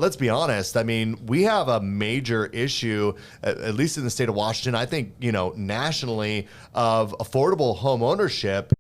let's be honest. I mean, we have a major issue, at least in the state of Washington, I think, nationally, of affordable home ownership.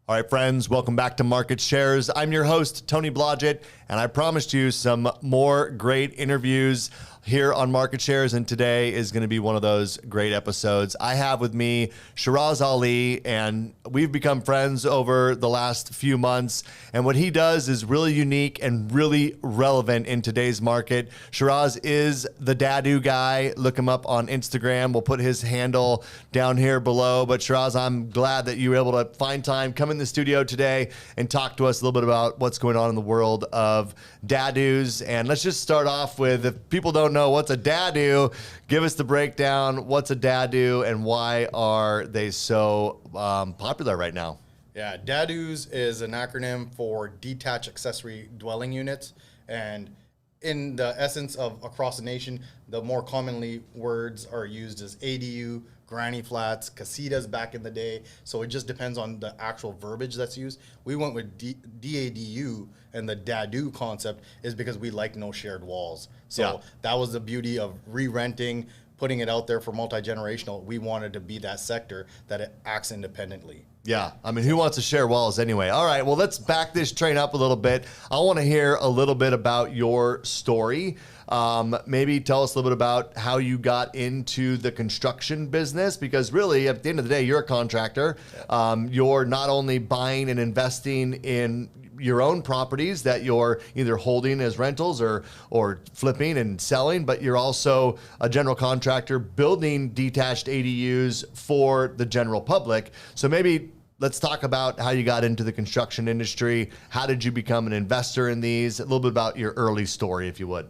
All right, friends, welcome back to Market Shares. I'm your host, Tony Blodgett, and I promised you some more great interviews here on Market Shares, and today is going to be one of those great episodes. I have with me Shiraz Ali, and we've become friends over the last few months, and what he does is really unique and really relevant in today's market. Shiraz is the DADU Guy. Look him up on Instagram. We'll put his handle down here below, but Shiraz, I'm glad that you were able to find time, come in the studio today, and talk to us a little bit about what's going on in the world of DADUs. And let's just start off with, if people don't know what's a DADU, give us the breakdown. What's a DADU and why are they so popular right now? Yeah, DADUs is an acronym for Detached Accessory Dwelling Units. And in the essence of across the nation, the more commonly words are used as ADU, granny flats, casitas back in the day. So it just depends on the actual verbiage that's used. We went with DADU, and the DADU concept is because we like no shared walls. So that was the beauty of re-renting, putting it out there for multi-generational. We wanted to be that sector that it acts independently. Yeah, I mean, who wants to share walls anyway? All right, well, let's back this train up a little bit. I want to hear a little bit about your story. Maybe tell us a little bit about how you got into the construction business, because really, at the end of the day, you're a contractor. You're not only buying and investing in your own properties that you're either holding as rentals or flipping and selling, but you're also a general contractor building detached ADUs for the general public. So maybe let's talk about how you got into the construction industry. How did you become an investor in these? A little bit about your early story, if you would.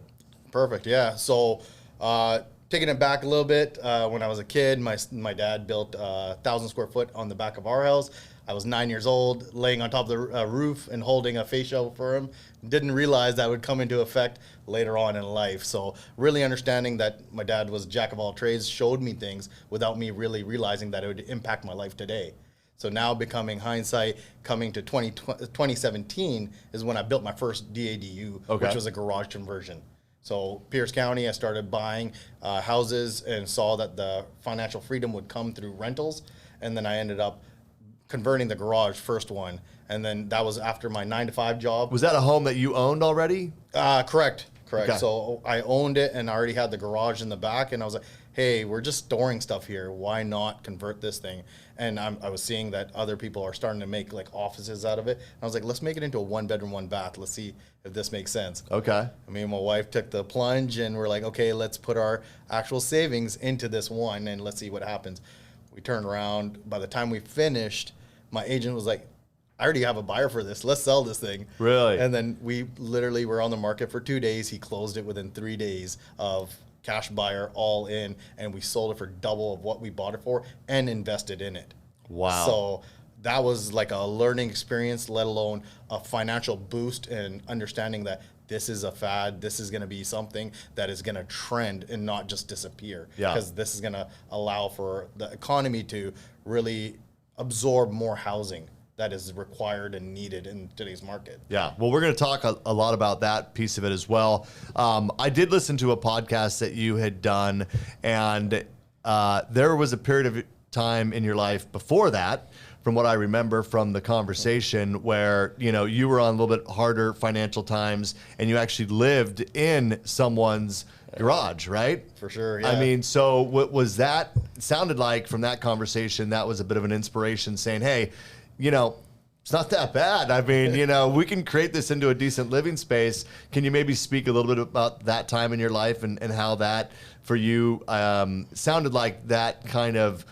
Perfect, yeah. So taking it back a little bit, when I was a kid, my dad built 1,000 square foot on the back of our house. I was 9 years old, laying on top of the roof and holding a facial for him. Didn't realize that would come into effect later on in life. So really understanding that my dad was jack of all trades showed me things without me really realizing that it would impact my life today. So now becoming hindsight, coming to 2017 is when I built my first DADU, which was a garage conversion. So Pierce County, I started buying houses and saw that the financial freedom would come through rentals. And then I ended up converting the garage, first one. And then that was after my 9-to-5 job. Was that a home that you owned already? Correct. Okay. So I owned it and I already had the garage in the back. And I was like, hey, we're just storing stuff here. Why not convert this thing? And I was seeing that other people are starting to make like offices out of it. And I was like, let's make it into a 1-bedroom, 1-bath. Let's see if this makes sense. Okay. Me and my wife took the plunge and we're like, okay, let's put our actual savings into this one and let's see what happens. We turned around. By the time we finished, my agent was like, I already have a buyer for this. Let's sell this thing. Really? And then we literally were on the market for 2 days. He closed it within 3 days of cash buyer, all in, and we sold it for double of what we bought it for and invested in it. Wow. So that was like a learning experience, let alone a financial boost and understanding that this is a fad. This is going to be something that is going to trend and not just disappear. Yeah. Because this is going to allow for the economy to really absorb more housing that is required and needed in today's market. Yeah, well, we're going to talk a lot about that piece of it as well. I did listen to a podcast that you had done, and there was a period of time in your life before that, from what I remember from the conversation, where you were on a little bit harder financial times, and you actually lived in someone's garage, right? For sure, yeah. I mean, so what was that? It sounded like from that conversation, that was a bit of an inspiration saying, hey, it's not that bad. I mean, we can create this into a decent living space. Can you maybe speak a little bit about that time in your life and how that for you sounded like that kind of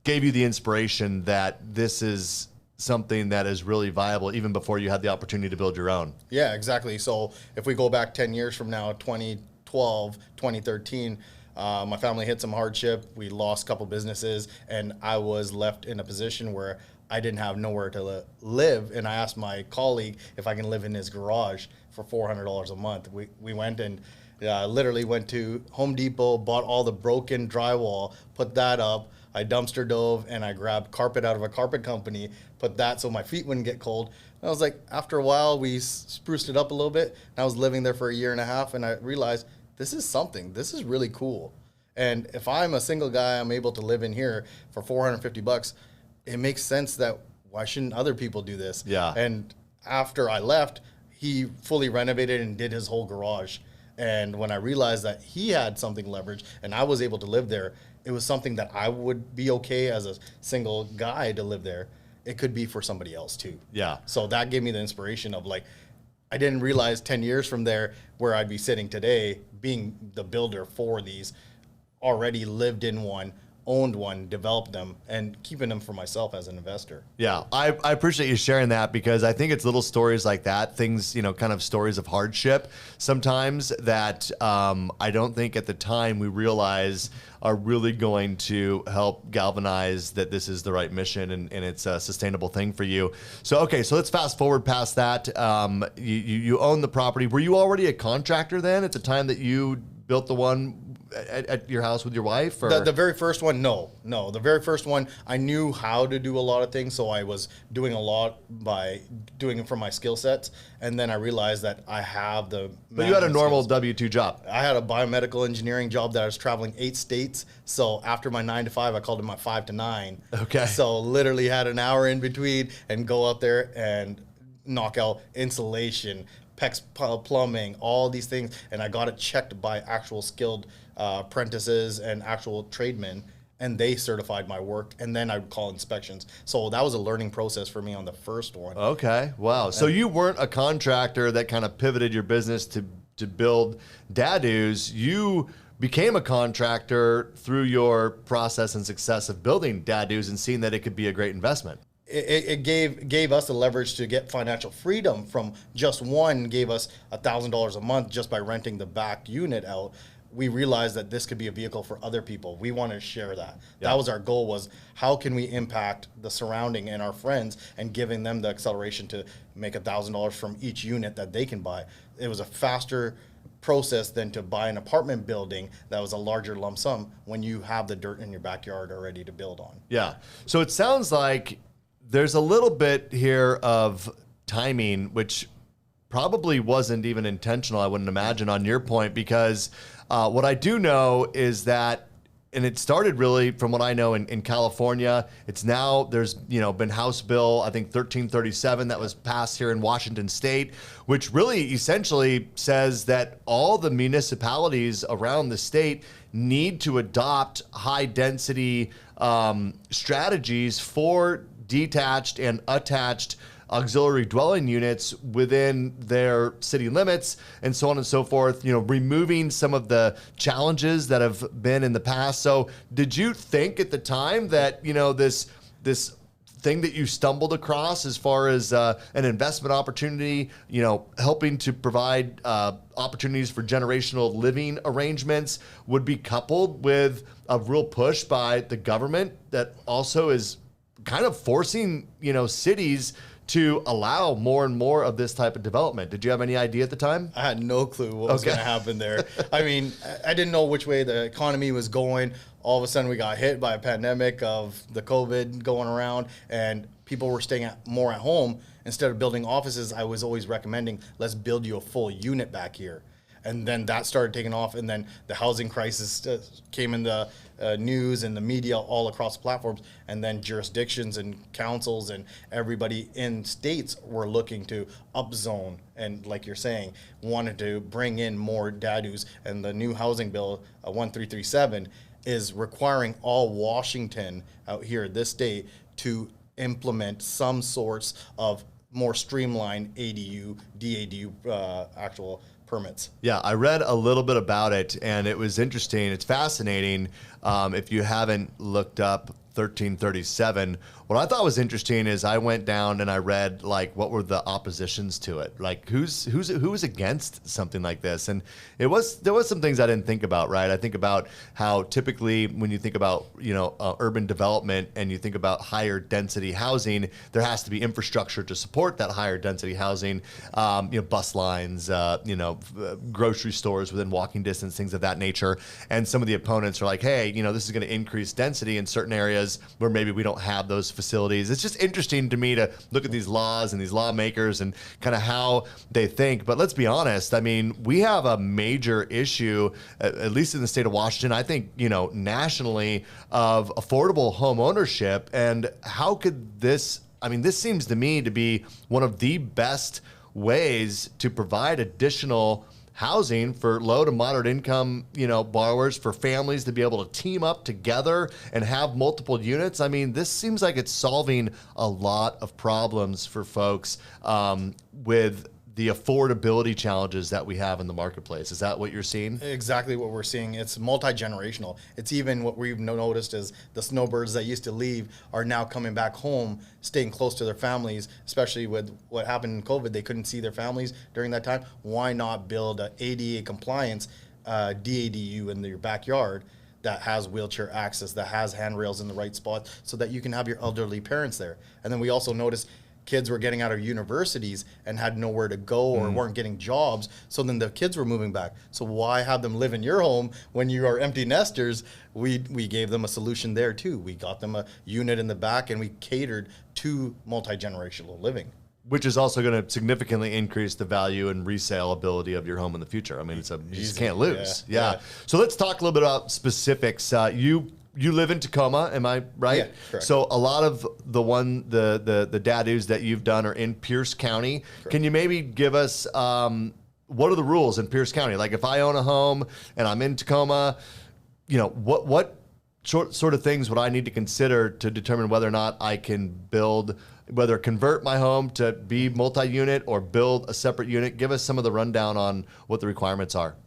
gave you the inspiration that this is something that is really viable even before you had the opportunity to build your own? Yeah, exactly. So if we go back 10 years from now, 2012, 2013, my family hit some hardship. We lost a couple businesses, and I was left in a position where I didn't have nowhere to live. And I asked my colleague if I can live in his garage. for $400 a month. We went and literally went to Home Depot, bought all the broken drywall, put that up. I dumpster dove and I grabbed carpet out of a carpet company, put that so my feet wouldn't get cold. And I was like, after a while, we spruced it up a little bit. And I was living there for a year and a half, and I realized this is something. This is really cool. And if I'm a single guy, I'm able to live in here for $450. It makes sense that why shouldn't other people do this? Yeah. And after I left, he fully renovated and did his whole garage. And when I realized that he had something leveraged and I was able to live there, it was something that I would be okay as a single guy to live there. It could be for somebody else too. Yeah. So that gave me the inspiration of like, I didn't realize 10 years from there where I'd be sitting today, being the builder for these, already lived in one, owned one, developed them, and keeping them for myself as an investor. Yeah, I appreciate you sharing that, because I think it's little stories like that, things, kind of stories of hardship sometimes that I don't think at the time we realize are really going to help galvanize that this is the right mission and it's a sustainable thing for you. So, okay, so let's fast forward past that. You own the property. Were you already a contractor then at the time that you built the one at your house with your wife? Or? The very first one, no. The very first one, I knew how to do a lot of things, so I was doing a lot by doing it from my skill sets, and then I realized that I have the... But you had a normal W-2 job. I had a biomedical engineering job that I was traveling 8 states, so after my 9 to 5, I called it my 5 to 9. Okay. So literally had an hour in between and go out there and knock out insulation, PEX plumbing, all these things, and I got it checked by actual skilled apprentices and actual tradesmen, and they certified my work, and then I would call inspections. So that was a learning process for me on the first one. Okay, wow. So you weren't a contractor that kind of pivoted your business to build DADUs. You became a contractor through your process and success of building DADUs and seeing that it could be a great investment. It gave us the leverage to get financial freedom from just one, gave us $1,000 a month just by renting the back unit out. We realized that this could be a vehicle for other people. We wanted to share that. Yeah. That was our goal, was how can we impact the surrounding and our friends and giving them the acceleration to make $1,000 from each unit that they can buy. It was a faster process than to buy an apartment building that was a larger lump sum when you have the dirt in your backyard already to build on. Yeah. So it sounds like there's a little bit here of timing, which probably wasn't even intentional, I wouldn't imagine, on your point, because what I do know is that, and it started really from what I know in California. It's now, there's been House Bill, I think 1337, that was passed here in Washington State, which really essentially says that all the municipalities around the state need to adopt high density strategies for detached and attached auxiliary dwelling units within their city limits, and so on and so forth, removing some of the challenges that have been in the past. So did you think at the time that, this thing that you stumbled across as far as an investment opportunity, helping to provide opportunities for generational living arrangements would be coupled with a real push by the government that also is kind of forcing, cities to allow more and more of this type of development? Did you have any idea at the time? I had no clue what was going to happen there. I mean, I didn't know which way the economy was going. All of a sudden, we got hit by a pandemic of the COVID going around, and people were staying more at home. Instead of building offices, I was always recommending, let's build you a full unit back here. And then that started taking off, and then the housing crisis came in the news and the media all across platforms, and then jurisdictions and councils and everybody in states were looking to upzone, and like you're saying, wanted to bring in more DADUs, and the new housing bill 1337 is requiring all Washington out here, this state, to implement some sorts of more streamlined ADU, DADU actual permits. Yeah, I read a little bit about it, and it was interesting. It's fascinating. If you haven't looked up 1337, what I thought was interesting is I went down and I read like what were the oppositions to it, like who was against something like this, and there was some things I didn't think about. Right, I think about how typically when you think about urban development and you think about higher density housing, there has to be infrastructure to support that higher density housing, bus lines, grocery stores within walking distance, things of that nature. And some of the opponents are like, hey, this is going to increase density in certain areas where maybe we don't have those facilities. It's just interesting to me to look at these laws and these lawmakers and kind of how they think. But let's be honest, I mean, we have a major issue, at least in the state of Washington, I think, nationally, of affordable home ownership. And how could this seems to me to be one of the best ways to provide additional housing for low to moderate income, borrowers, for families to be able to team up together and have multiple units. I mean, this seems like it's solving a lot of problems for folks with the affordability challenges that we have in the marketplace. Is that what you're seeing? Exactly what we're seeing. It's multi-generational. It's even what we've noticed is the snowbirds that used to leave are now coming back home, staying close to their families, especially with what happened in COVID. They couldn't see their families during that time. Why not build a ADA compliance DADU in your backyard that has wheelchair access, that has handrails in the right spot, so that you can have your elderly parents there? And then we also noticed kids were getting out of universities and had nowhere to go or weren't getting jobs. So then the kids were moving back. So why have them live in your home when you are empty nesters? We gave them a solution there too. We got them a unit in the back and we catered to multi-generational living. Which is also going to significantly increase the value and resale ability of your home in the future. I mean, you just can't lose. Yeah. So let's talk a little bit about specifics. You live in Tacoma, am I right? Yeah, correct. So a lot of the DADUs that you've done are in Pierce County. Correct. Can you maybe give us what are the rules in Pierce County? Like if I own a home and I'm in Tacoma, what sort of things would I need to consider to determine whether or not I can whether convert my home to be multi-unit or build a separate unit? Give us some of the rundown on what the requirements are.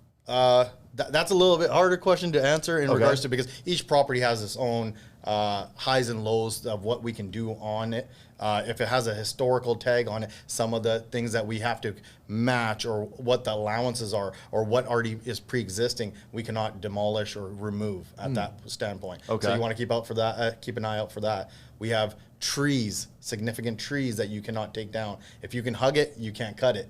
That's a little bit harder question to answer in regards to, because each property has its own highs and lows of what we can do on it. If it has a historical tag on it, some of the things that we have to match or what the allowances are or what already is pre-existing, we cannot demolish or remove at that standpoint. Okay. So you want to keep an eye out for that. We have trees, significant trees that you cannot take down. If you can hug it, you can't cut it.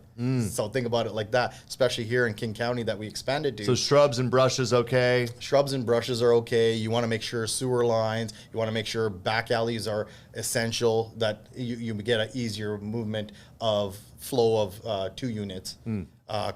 So think about it like that, especially here in King County that we expanded to. So shrubs and brushes, okay? Shrubs and brushes are okay. You want to make sure sewer lines, you want to make sure back alleys are essential, that you get an easier movement of flow of 2 units.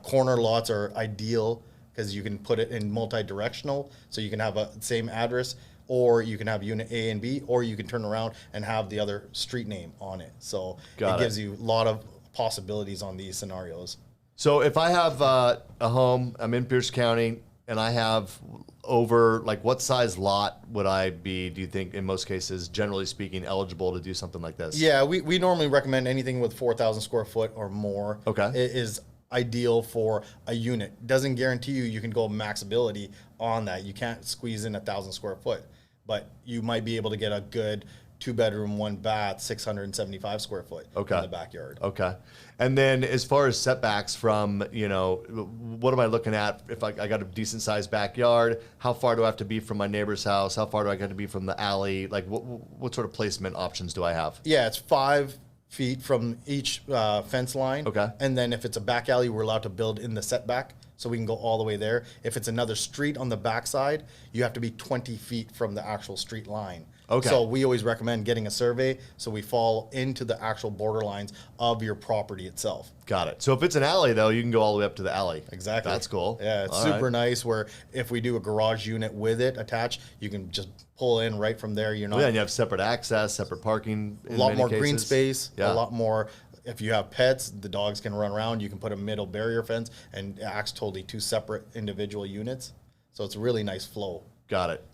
Corner lots are ideal because you can put it in multi-directional, so you can have a same address, or you can have unit A and B, or you can turn around and have the other street name on it. So it gives you a lot of possibilities on these scenarios. So if I have a home, I'm in Pierce County, and I have over, like, what size lot would I be, do you think, in most cases, generally speaking, eligible to do something like this? Yeah, we normally recommend anything with 4,000 square foot or more. Okay. It is ideal for a unit. Doesn't guarantee you can go max ability on that. You can't squeeze in 1,000 square foot, but you might be able to get a good 2-bedroom, 1-bath, 675 square foot in the backyard. Okay. And then as far as setbacks from, what am I looking at? If I got a decent sized backyard, how far do I have to be from my neighbor's house? How far do I got to be from the alley? Like what sort of placement options do I have? Yeah, it's 5 feet from each fence line. Okay. And then if it's a back alley, we're allowed to build in the setback, so we can go all the way there. If it's another street on the backside, you have to be 20 feet from the actual street line. Okay. So we always recommend getting a survey so we fall into the actual borderlines of your property itself. Got it. So if it's an alley, though, you can go all the way up to the alley. Exactly. That's cool. Yeah, it's super nice, where if we do a garage unit with it attached, you can just pull in right from there. You're not. Yeah, and you have separate access, separate parking. A lot more green space. Yeah. A lot more. If you have pets, the dogs can run around. You can put a middle barrier fence, and it acts totally 2 separate individual units. So it's a really nice flow. Got it.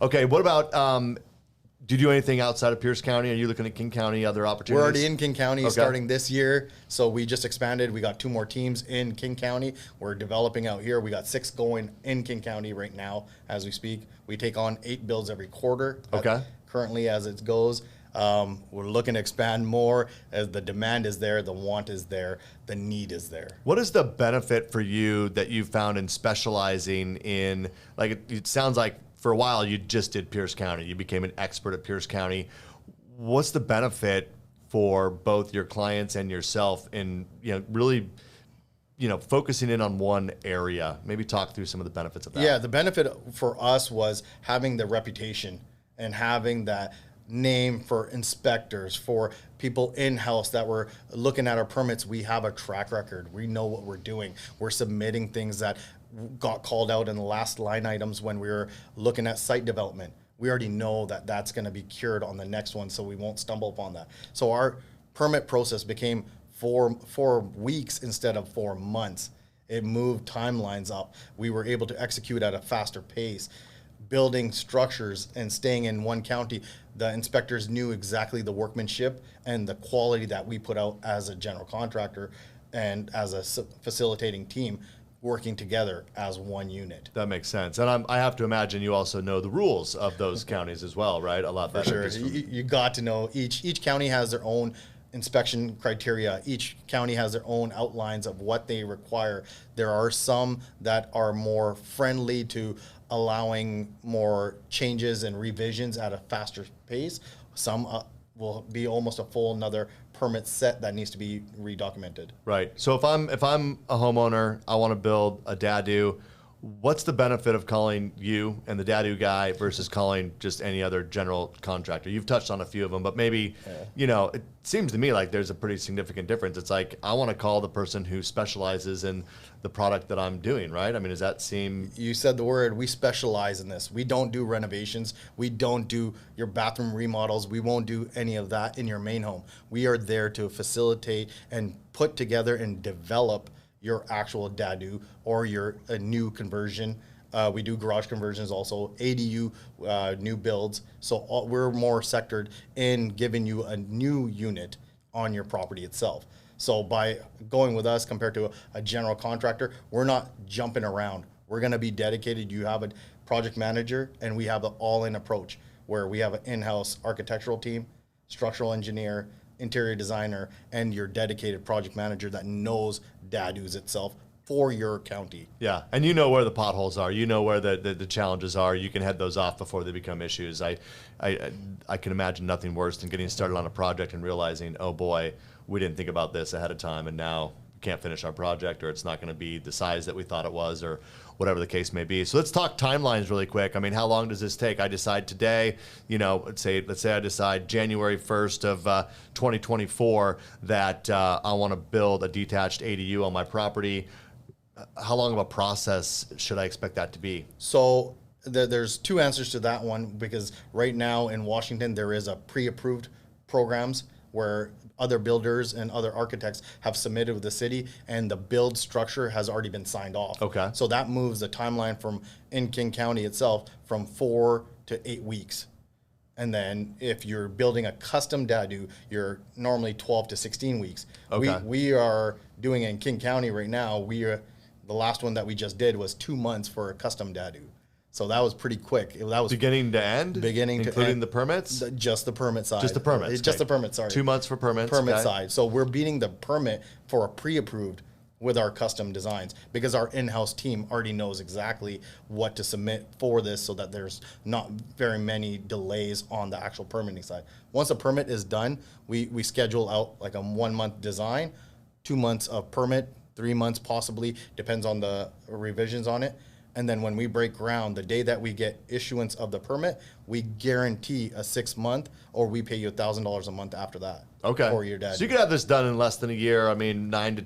Okay, what about Do you do anything outside of Pierce County? Are you looking at King County, other opportunities? We're already in King County Okay. starting this year. So we just expanded. We got 2 more teams in King County. We're developing out here. We got 6 going in King County right now as we speak. We take on 8 builds every quarter. Okay. Currently as it goes. We're looking to expand more as the demand is there, the want is there, the need is there. What is the benefit for you that you found in specializing in, like, it sounds like for a while you just did Pierce County. You became an expert at Pierce County. What's the benefit for both your clients and yourself in, really, focusing in on one area? Maybe talk through some of the benefits of that. Yeah, the benefit for us was having the reputation and having that name for inspectors, for people in-house that were looking at our permits. We have a track record. We know what we're doing. We're submitting things that got called out in the last line items when we were looking at site development. We already know that that's going to be cured on the next one, so we won't stumble upon that. So our permit process became 4 weeks instead of 4 months. It moved timelines up. We were able to execute at a faster pace. Building structures and staying in one county, the inspectors knew exactly the workmanship and the quality that we put out as a general contractor and as a facilitating team, working together as one unit. That makes sense. And I have to imagine you also know the rules of those counties as well, right? A lot better. For sure. You got to know each county has their own inspection criteria. Each county has their own outlines of what they require. There are some that are more friendly to allowing more changes and revisions at a faster pace. Some will be almost a full another permit set that needs to be redocumented. Right. So if I'm a homeowner, I want to build a DADU. What's the benefit of calling you and the DADU guy versus calling just any other general contractor? You've touched on a few of them, but maybe, it seems to me like there's a pretty significant difference. It's like, I want to call the person who specializes in the product that I'm doing, right? I mean, does that seem... You said the word, we specialize in this. We don't do renovations. We don't do your bathroom remodels. We won't do any of that in your main home. We are there to facilitate and put together and develop your actual DADU or a new conversion. We do garage conversions also, ADU new builds. So we're more sectored in giving you a new unit on your property itself. So by going with us compared to a general contractor, we're not jumping around. We're gonna be dedicated. You have a project manager and we have the all-in approach where we have an in-house architectural team, structural engineer, interior designer, and your dedicated project manager that knows DADUs itself for your county. Yeah, and you know where the potholes are. You know where the challenges are. You can head those off before they become issues. I can imagine nothing worse than getting started on a project and realizing, oh boy, we didn't think about this ahead of time, and now we can't finish our project, or it's not going to be the size that we thought it was, or whatever the case may be. So let's talk timelines really quick. I mean, how long does this take? I decide today, let's say I decide January 1st of 2024 that I want to build a detached ADU on my property. How long of a process should I expect that to be? So there's 2 answers to that one, because right now in Washington, there is a pre-approved programs where other builders and other architects have submitted with the city, and the build structure has already been signed off. Okay. So that moves the timeline from in King County itself from 4 to 8 weeks. And then if you're building a custom DADU, you're normally 12 to 16 weeks. Okay. We are doing it in King County right now. The last one that we just did was 2 months for a custom DADU. So that was pretty quick. That was beginning to end? Beginning to including end. the permits? Just the permit side. Just the permits. It's just the permit, sorry. 2 months for permits. Permit okay. side. So we're beating the permit for a pre-approved with our custom designs, because our in-house team already knows exactly what to submit for this, so that there's not very many delays on the actual permitting side. Once a permit is done, we schedule out like a 1 month design, 2 months of permit, 3 months possibly, depends on the revisions on it. And then when we break ground, the day that we get issuance of the permit, we guarantee a 6 month, or we pay you $1,000 a month after that. Okay. For your DADU. So you could have this done in less than a year. I mean, 9 to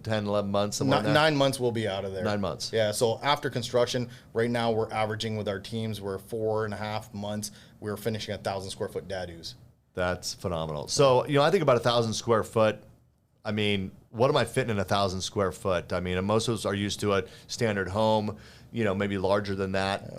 10, 11 months, something like that. 9 months will be out of there. 9 months. Yeah, so after construction, right now we're averaging with our teams, we're 4.5 months, we're finishing 1,000 square foot DADUs. That's phenomenal. So, I think about 1,000 square foot. I mean, what am I fitting in 1,000 square foot? I mean, most of us are used to a standard home, maybe larger than that.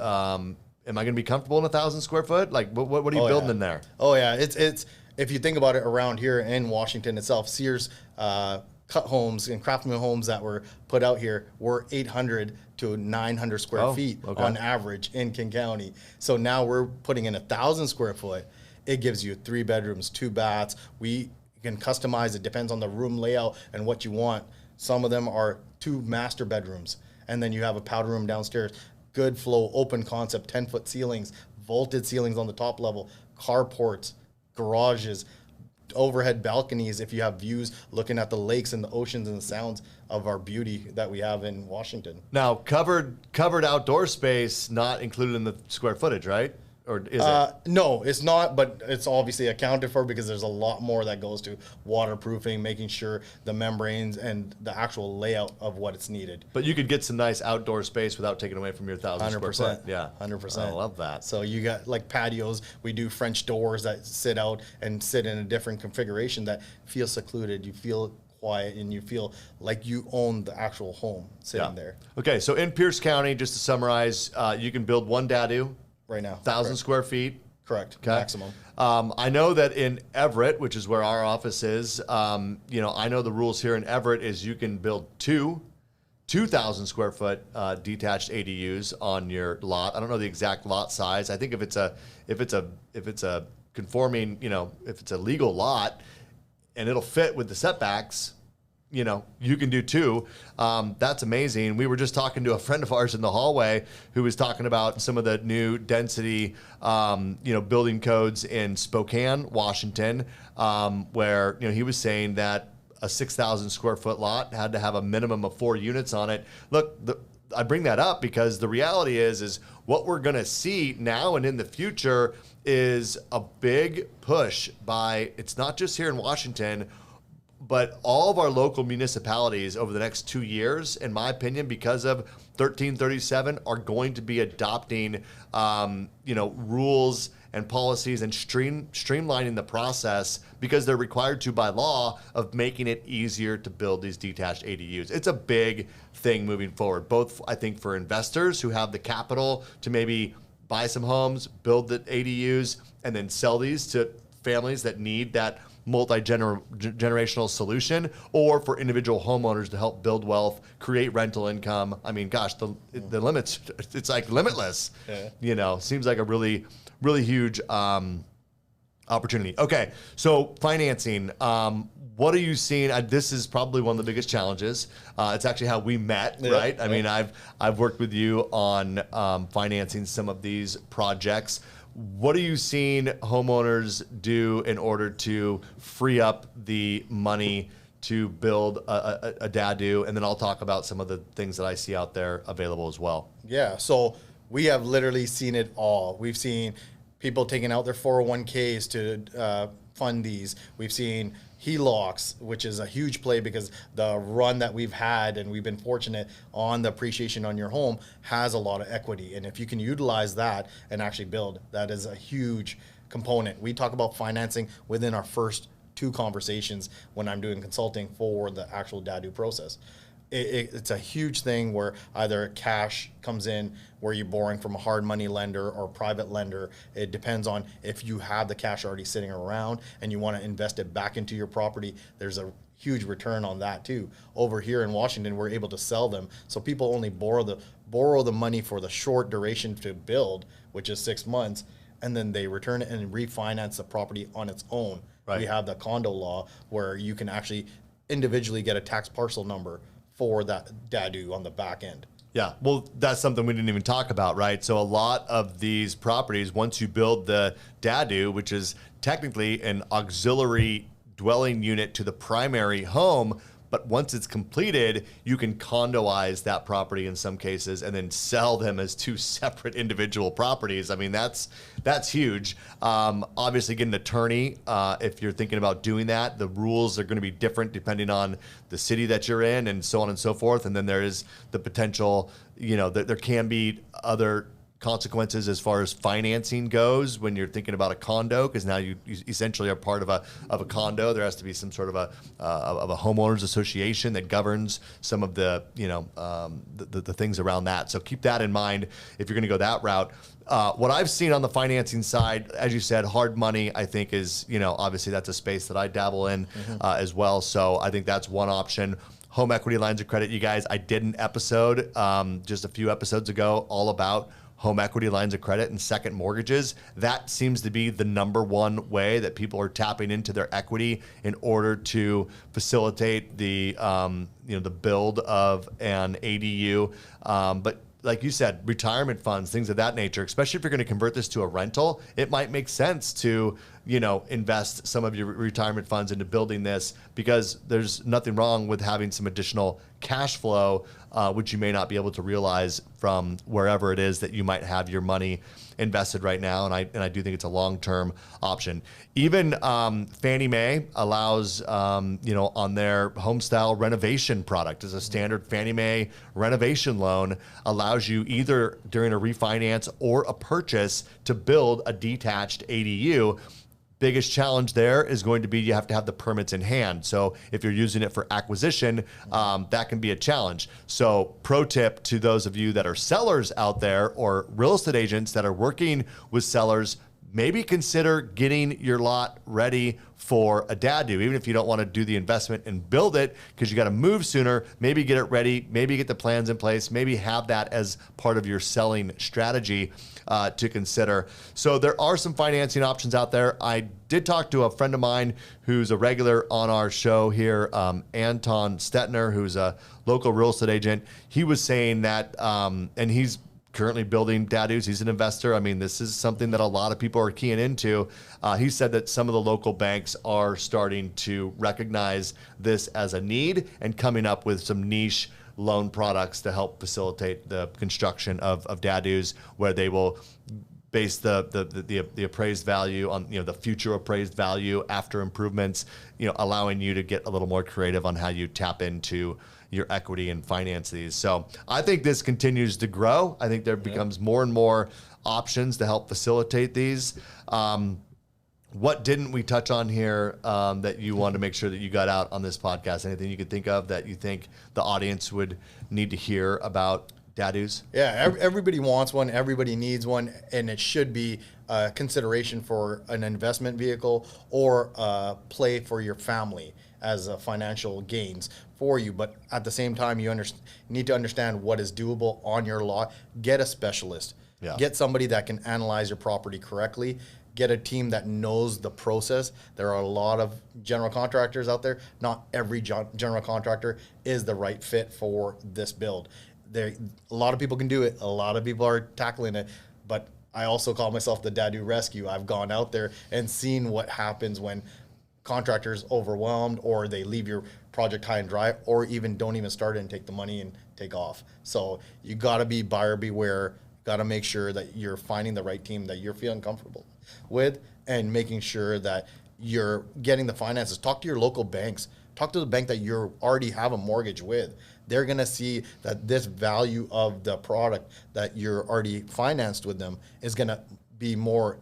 am I going to be comfortable in 1,000 square foot? Like, what are you building in there? Oh yeah, it's if you think about it around here in Washington itself, Sears cut homes and craftsman homes that were put out here were 800 to 900 square feet on average in King County. So now we're putting in 1,000 square foot. It gives you 3 bedrooms, 2 baths. We can customize. It depends on the room layout and what you want. Some of them are 2 master bedrooms, and then you have a powder room downstairs. Good flow, open concept, 10-foot ceilings, vaulted ceilings on the top level, carports, garages, overhead balconies if you have views looking at the lakes and the oceans and the sounds of our beauty that we have in Washington. Now, covered outdoor space not included in the square footage, right? Or is it? No, it's not, but it's obviously accounted for because there's a lot more that goes to waterproofing, making sure the membranes and the actual layout of what it's needed. But you could get some nice outdoor space without taking away from your 1,000 square foot. Yeah, 100%. I love that. So you got like patios. We do French doors that sit out and sit in a different configuration that feel secluded. You feel quiet and you feel like you own the actual home sitting there. Okay, so in Pierce County, just to summarize, you can build 1 DADU. Right now. 1,000 square feet. Correct. Okay. Maximum. I know that in Everett, which is where our office is, I know the rules here in Everett is you can build 2,000 square foot detached ADUs on your lot. I don't know the exact lot size. I think if it's a conforming, if it's a legal lot and it'll fit with the setbacks, you can do 2. That's amazing. We were just talking to a friend of ours in the hallway who was talking about some of the new density, building codes in Spokane, Washington, where, he was saying that a 6,000 square foot lot had to have a minimum of 4 units on it. Look, I bring that up because the reality is what we're going to see now and in the future is a big push by, it's not just here in Washington, but all of our local municipalities over the next 2 years, in my opinion, because of 1337, are going to be adopting, rules and policies and streamlining the process because they're required to by law of making it easier to build these detached ADUs. It's a big thing moving forward, both I think for investors who have the capital to maybe buy some homes, build the ADUs, and then sell these to families that need that multi-generational solution, or for individual homeowners to help build wealth, create rental income. I mean, gosh, the limits, it's like limitless. Yeah. Seems like a really, really huge opportunity. Okay, so financing. What are you seeing? This is probably one of the biggest challenges. It's actually how we met, right? I mean, I've worked with you on financing some of these projects. What are you seeing homeowners do in order to free up the money to build a DADU? And then I'll talk about some of the things that I see out there available as well. Yeah, so we have literally seen it all. We've seen people taking out their 401ks to fund these. We've seen HELOCs, which is a huge play because the run that we've had and we've been fortunate on the appreciation on your home has a lot of equity. And if you can utilize that and actually build, that is a huge component. We talk about financing within our first 2 conversations when I'm doing consulting for the actual DADU process. It's a huge thing where either cash comes in where you're borrowing from a hard money lender or private lender. It depends on if you have the cash already sitting around and you want to invest it back into your property. There's a huge return on that too. Over here in Washington, we're able to sell them. So people only borrow the money for the short duration to build, which is 6 months, and then they return it and refinance the property on its own. Right. We have the condo law where you can actually individually get a tax parcel number for that DADU on the back end. Yeah, well, that's something we didn't even talk about, right? So a lot of these properties, once you build the DADU, which is technically an auxiliary dwelling unit to the primary home, but once it's completed, you can condoize that property in some cases and then sell them as 2 separate individual properties. I mean, that's huge. Obviously, get an attorney if you're thinking about doing that. The rules are going to be different depending on the city that you're in and so on and so forth. And then there is the potential, there can be other consequences as far as financing goes when you're thinking about a condo, because now you essentially are part of a condo. There has to be some sort of a homeowners association that governs some of the the things around that. So keep that in mind if you're going to go that route. What I've seen on the financing side, as you said, hard money, I think is, obviously that's a space that I dabble in as well. So I think that's one option. Home equity lines of credit, you guys, I did an episode just a few episodes ago all about home equity lines of credit and second mortgages. That seems to be the number one way that people are tapping into their equity in order to facilitate the the build of an ADU. But like you said, retirement funds, things of that nature, especially if you're going to convert this to a rental, it might make sense to, invest some of your retirement funds into building this, because there's nothing wrong with having some additional cash flow, which you may not be able to realize from wherever it is that you might have your money invested right now. And I do think it's a long-term option. Even Fannie Mae allows, on their home style renovation product as a standard Fannie Mae renovation loan, allows you either during a refinance or a purchase to build a detached ADU. Biggest challenge there is going to be you have to have the permits in hand. So if you're using it for acquisition, that can be a challenge. So pro tip to those of you that are sellers out there or real estate agents that are working with sellers, maybe consider getting your lot ready for a DADU. Even if you don't want to do the investment and build it because you got to move sooner, maybe get it ready, maybe get the plans in place, maybe have that as part of your selling strategy to consider. So there are some financing options out there. I did talk to a friend of mine who's a regular on our show here, Anton Stetner, who's a local real estate agent. He was saying that, and he's currently building DADUs. He's an investor. I mean, this is something that a lot of people are keying into. He said that some of the local banks are starting to recognize this as a need and coming up with some niche loan products to help facilitate the construction of DADUs, where they will base the appraised value on the future appraised value after improvements, allowing you to get a little more creative on how you tap into your equity and finance these. So I think this continues to grow. I think there becomes more and more options to help facilitate these. What didn't we touch on here that you wanted to make sure that you got out on this podcast? Anything you could think of that you think the audience would need to hear about DADUs? Yeah, everybody wants one, everybody needs one, and it should be a consideration for an investment vehicle or a play for your family as a financial gains for you. But at the same time, you need to understand what is doable on your lot. Get a specialist. Yeah. Get somebody that can analyze your property correctly. Get a team that knows the process. There are a lot of general contractors out there. Not every general contractor is the right fit for this build. A lot of people can do it. A lot of people are tackling it. But I also call myself the DADU rescue. I've gone out there and seen what happens when contractors overwhelmed, or they leave your project high and dry, or even don't even start it and take the money and take off. So you got to be buyer beware. Got to make sure that you're finding the right team that you're feeling comfortable with, and making sure that you're getting the finances. Talk to your local banks. Talk to the bank that you already have a mortgage with. They're going to see that this value of the product that you're already financed with them is going to be more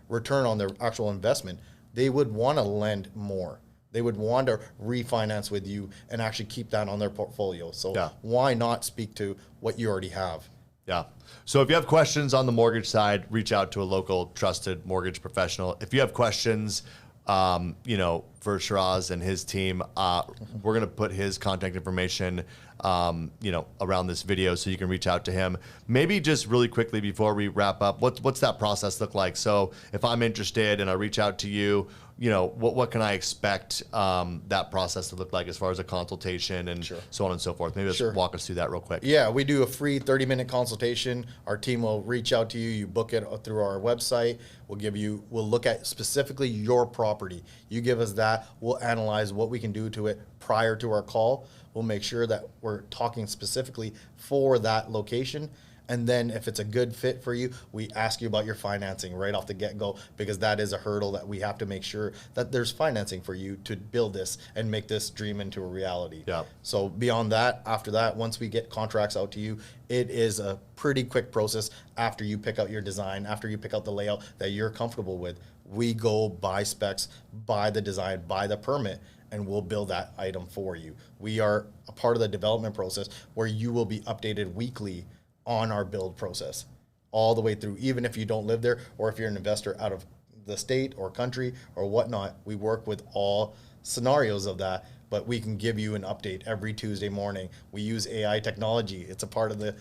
return on their actual investment. They would want to lend more. They would want to refinance with you and actually keep that on their portfolio. So why not speak to what you already have? Yeah. So if you have questions on the mortgage side, reach out to a local trusted mortgage professional. If you have questions, for Shiraz and his team, we're going to put his contact information, around this video so you can reach out to him. Maybe just really quickly before we wrap up, what's that process look like? So if I'm interested and I reach out to you, what can I expect that process to look like as far as a consultation and so on and so forth? Maybe let's walk us through that real quick. Yeah, we do a free 30-minute consultation. Our team will reach out to you. You book it through our website. We'll look at specifically your property. You give us that. We'll analyze what we can do to it prior to our call. We'll make sure that we're talking specifically for that location. And then if it's a good fit for you, we ask you about your financing right off the get-go, because that is a hurdle that we have to make sure that there's financing for you to build this and make this dream into a reality. Yeah. So beyond that, after that, once we get contracts out to you, it is a pretty quick process. After you pick out your design, after you pick out the layout that you're comfortable with, we go buy specs, buy the design, buy the permit, and we'll build that item for you. We are a part of the development process where you will be updated weekly on our build process all the way through, even if you don't live there or if you're an investor out of the state or country or whatnot. We work with all scenarios of that, but we can give you an update every Tuesday morning. We use AI technology. It's a part of the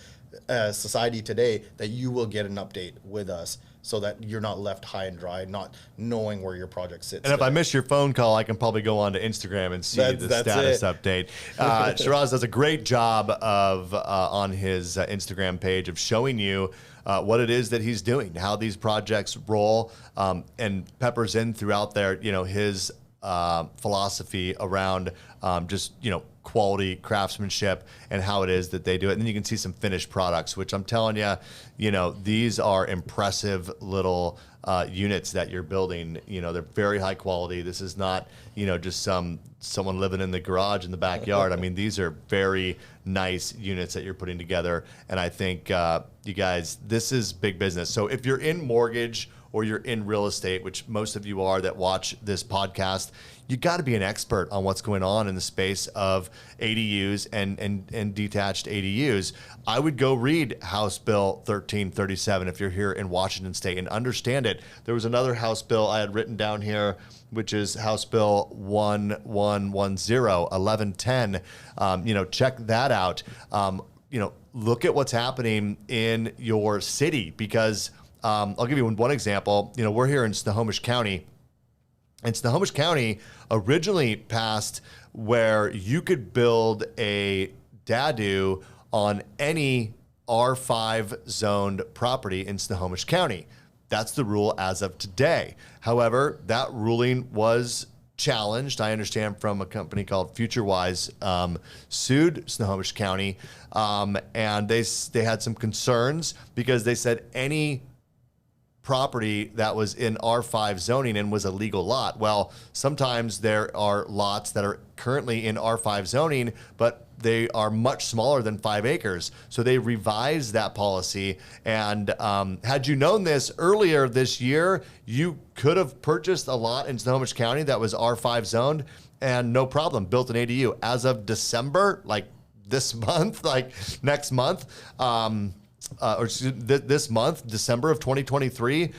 society today that you will get an update with us, so that you're not left high and dry, not knowing where your project sits. And if I miss your phone call, I can probably go on to Instagram and see the status update. Shiraz does a great job of on his Instagram page of showing you what it is that he's doing, how these projects roll, and peppers in throughout there, his philosophy around just, quality craftsmanship and how it is that they do it. And then you can see some finished products, which I'm telling you, these are impressive little units that you're building. They're very high quality. This is not, just someone living in the garage in the backyard. I mean, these are very nice units that you're putting together. And I think you guys, this is big business. So if you're in mortgage or you're in real estate, which most of you are that watch this podcast, you got to be an expert on what's going on in the space of ADUs and detached ADUs. I would go read House Bill 1337 if you're here in Washington State and understand it. There was another House bill I had written down here, which is House Bill 1110. Check that out. Look at what's happening in your city, because I'll give you one example. We're here in Snohomish County, and Snohomish County originally passed where you could build a DADU on any R5 zoned property in Snohomish County. That's the rule as of today. However, that ruling was challenged. I understand from a company called FutureWise sued Snohomish County, and they had some concerns because they said any property that was in R5 zoning and was a legal lot. Well, sometimes there are lots that are currently in R5 zoning, but they are much smaller than 5 acres. So they revised that policy. And had you known this earlier this year, you could have purchased a lot in Snohomish County that was R5 zoned and no problem, built an ADU. As of December, like this month, like next month, this month, December of 2023,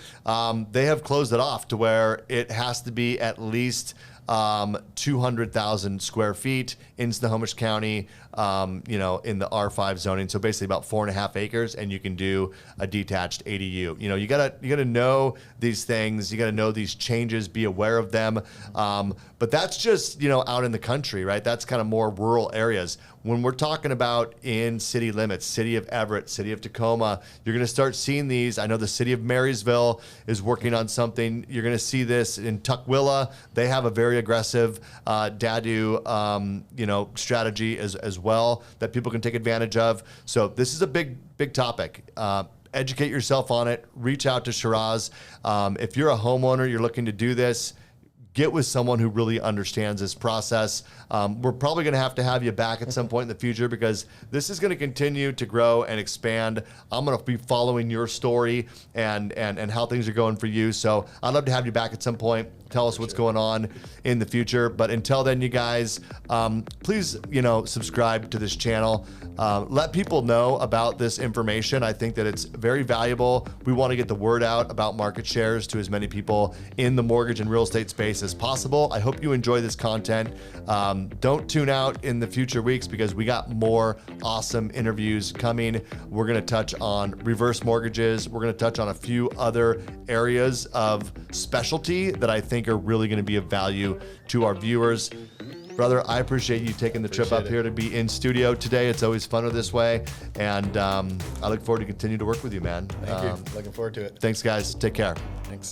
they have closed it off to where it has to be at least 200,000 square feet in Snohomish County, in the R5 zoning. So basically about 4.5 acres, and you can do a detached ADU. You gotta know these things. You gotta know these changes, be aware of them. But that's just, out in the country, right? That's kind of more rural areas. When we're talking about in city limits, city of Everett, city of Tacoma, you're going to start seeing these. I know the city of Marysville is working on something. You're going to see this in Tukwila. They have a very aggressive DADU, strategy as well that people can take advantage of. So this is a big topic. Educate yourself on it. Reach out to Shiraz. If you're a homeowner, you're looking to do this, get with someone who really understands this process. We're probably going to have you back at some point in the future, because this is going to continue to grow and expand. I'm going to be following your story and how things are going for you. So I'd love to have you back at some point. Tell us what's going on in the future. But until then, you guys, please, subscribe to this channel. Let people know about this information. I think that it's very valuable. We want to get the word out about market shares to as many people in the mortgage and real estate space as possible. I hope you enjoy this content. Don't tune out in the future weeks, because we got more awesome interviews coming. We're going to touch on reverse mortgages. We're going to touch on a few other areas of specialty that I think are really going to be of value to our viewers. Brother, I appreciate you taking the trip up here to be in studio today. It's always funner this way. And I look forward to continue to work with you, man. Thank you. Looking forward to it. Thanks, guys. Take care. Thanks.